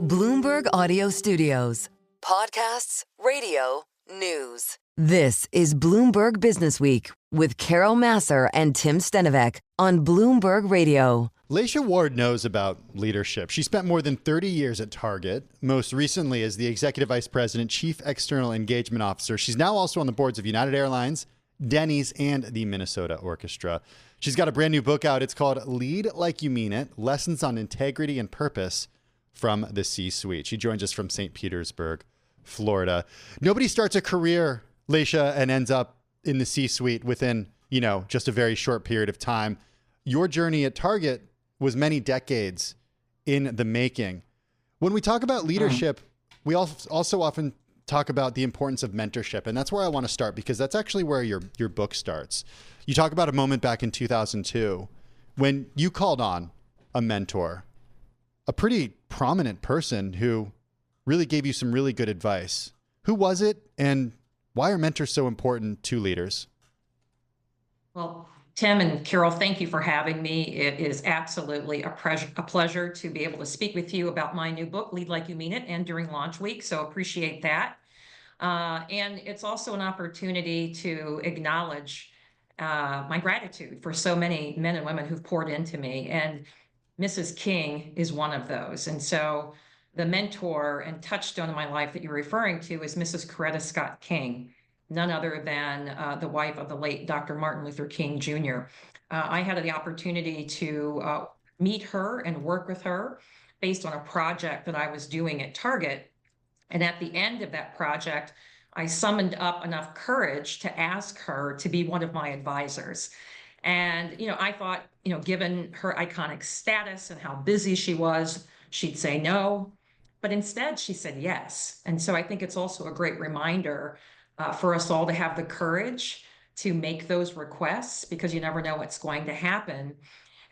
Bloomberg Audio Studios. Podcasts, radio, news. This is Bloomberg Businessweek with Carol Massar and Tim Stenovec on Bloomberg Radio. Laysha Ward knows about leadership. She spent more than 30 years at Target, most recently as the Executive Vice President, Chief External Engagement Officer. She's now also on the boards of United Airlines, Denny's, and the Minnesota Orchestra. She's got a brand new book out. It's called Lead Like You Mean It, Lessons on Integrity and Purpose from the C-Suite. She joins us from St. Petersburg, Florida. Nobody starts a career, Laysha, and ends up in the C-Suite within, just a very short period of time. Your journey at Target was many decades in the making. When we talk about leadership, we also often talk about the importance of mentorship. And that's where I want to start, because that's actually where your book starts. You talk about a moment back in 2002 when you called on a mentor, a pretty prominent person who really gave you some really good advice. Who was it, and why are mentors so important to leaders? Well, Tim and Carol, thank you for having me. It is absolutely a pleasure to be able to speak with you about my new book, Lead Like You Mean It, and during launch week, so appreciate that. And it's also an opportunity to acknowledge my gratitude for so many men and women who've poured into me, and Mrs. King is one of those. And so the mentor and touchstone in my life that you're referring to is Mrs. Coretta Scott King, none other than the wife of the late Dr. Martin Luther King Jr. I had the opportunity to meet her and work with her based on a project that I was doing at Target. And at the end of that project, I summoned up enough courage to ask her to be one of my advisors. And, I thought, given her iconic status and how busy she was, she'd say no. But instead, she said yes. And so I think it's also a great reminder for us all to have the courage to make those requests, because you never know what's going to happen.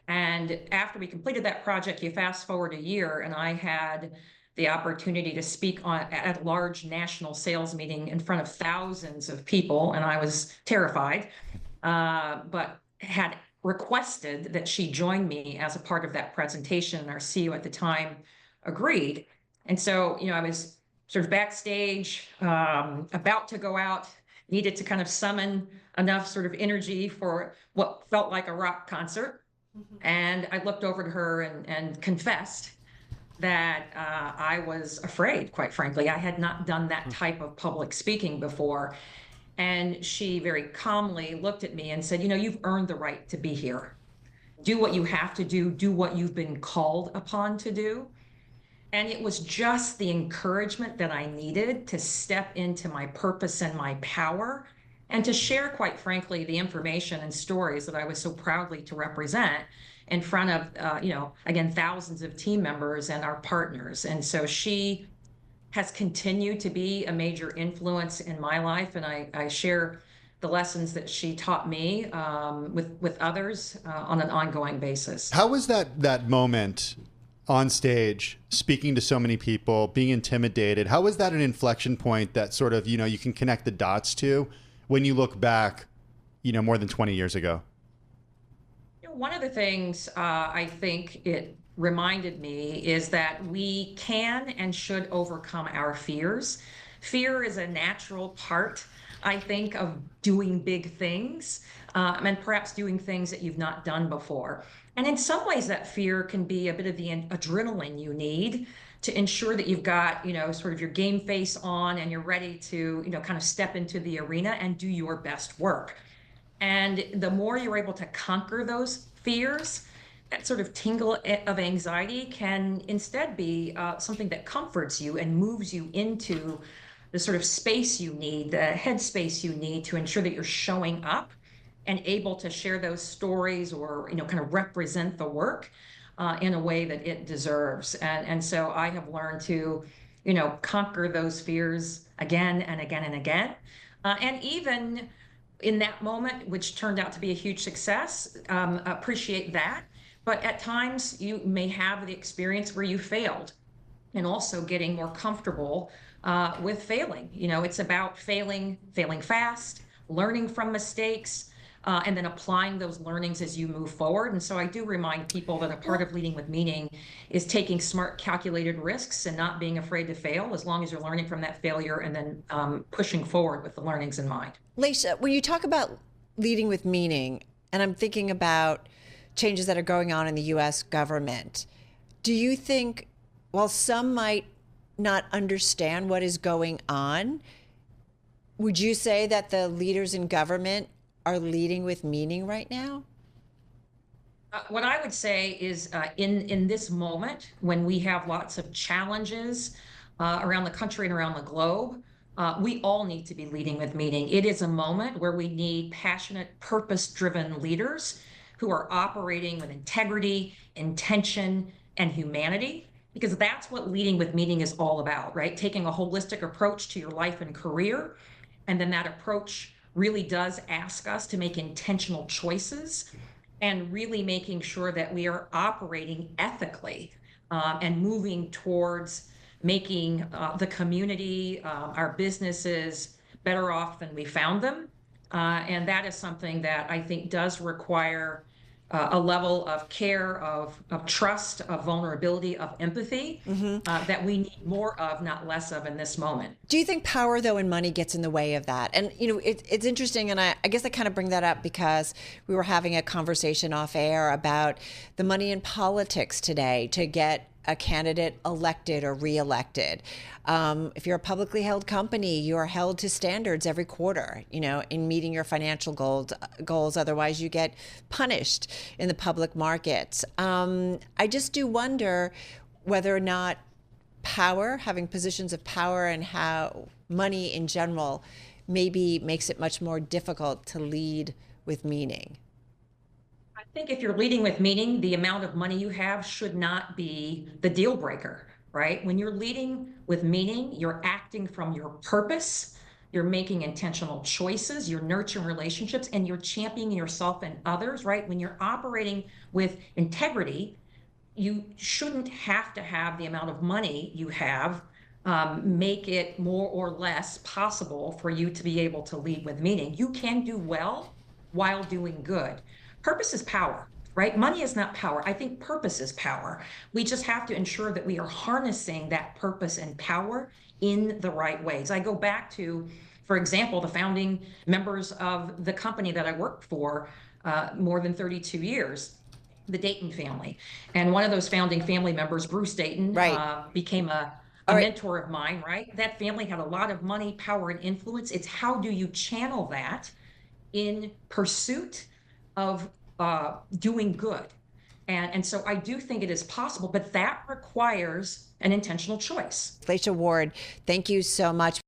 And after we completed that project, you fast forward a year, and I had the opportunity to speak at a large national sales meeting in front of thousands of people, and I was terrified, but had requested that she join me as a part of that presentation, and our CEO at the time agreed. And so, I was sort of backstage, about to go out, needed to kind of summon enough sort of energy for what felt like a rock concert. And I looked over to her and confessed that I was afraid, quite frankly. I had not done that type of public speaking before. And she very calmly looked at me and said, you've earned the right to be here. Do what you have to do what you've been called upon to do. And it was just the encouragement that I needed to step into my purpose and my power, and to share, quite frankly, the information and stories that I was so proudly to represent in front of, again, thousands of team members and our partners. And so she has continued to be a major influence in my life, and I share the lessons that she taught me with others on an ongoing basis. How was that moment on stage, speaking to so many people, being intimidated? How was that an inflection point that sort of, you can connect the dots to when you look back, more than 20 years ago? One of the things I think it reminded me is that we can and should overcome our fears. Fear is a natural part, I think, of doing big things, and perhaps doing things that you've not done before. And in some ways, that fear can be a bit of the adrenaline you need to ensure that you've got, sort of your game face on, and you're ready to, kind of step into the arena and do your best work. And the more you're able to conquer those fears, that sort of tingle of anxiety can instead be something that comforts you and moves you into the sort of space you need, the headspace you need to ensure that you're showing up and able to share those stories, or, kind of represent the work in a way that it deserves. And so I have learned to, conquer those fears again and again and again. And even in that moment, which turned out to be a huge success, appreciate that. But at times you may have the experience where you failed, and also getting more comfortable with failing. It's about failing fast, learning from mistakes, and then applying those learnings as you move forward. And so I do remind people that a part of leading with meaning is taking smart, calculated risks and not being afraid to fail, as long as you're learning from that failure and then pushing forward with the learnings in mind. Laysha, when you talk about leading with meaning, and I'm thinking about changes that are going on in the U.S. government, do you think, while some might not understand what is going on, would you say that the leaders in government are leading with meaning right now? What I would say is in this moment, when we have lots of challenges around the country and around the globe, we all need to be leading with meaning. It is a moment where we need passionate, purpose-driven leaders who are operating with integrity, intention, and humanity, because that's what leading with meaning is all about, right? Taking a holistic approach to your life and career. And then that approach really does ask us to make intentional choices and really making sure that we are operating ethically and moving towards making the community, our businesses better off than we found them. And that is something that I think does require a level of care, of trust, of vulnerability, of empathy that we need more of, not less of in this moment. Do you think power, though, and money gets in the way of that? And, you know, it's interesting, and I guess I kind of bring that up because we were having a conversation off air about the money in politics today to get a candidate elected or reelected. If you're a publicly held company, you are held to standards every quarter, you know, in meeting your financial goals. Otherwise, you get punished in the public markets. I just do wonder whether or not power, having positions of power, and how money in general maybe makes it much more difficult to lead with meaning. I think if you're leading with meaning, the amount of money you have should not be the deal breaker, right? When you're leading with meaning, you're acting from your purpose, you're making intentional choices, you're nurturing relationships, and you're championing yourself and others, right? When you're operating with integrity, you shouldn't have to have the amount of money you have make it more or less possible for you to be able to lead with meaning. You can do well while doing good. Purpose is power, right? Money is not power. I think purpose is power. We just have to ensure that we are harnessing that purpose and power in the right ways. I go back to, for example, the founding members of the company that I worked for more than 32 years, the Dayton family. And one of those founding family members, Bruce Dayton, became a mentor of mine, right? That family had a lot of money, power, and influence. It's how do you channel that in pursuit of doing good. And so I do think it is possible, but that requires an intentional choice. Laysha Ward, thank you so much.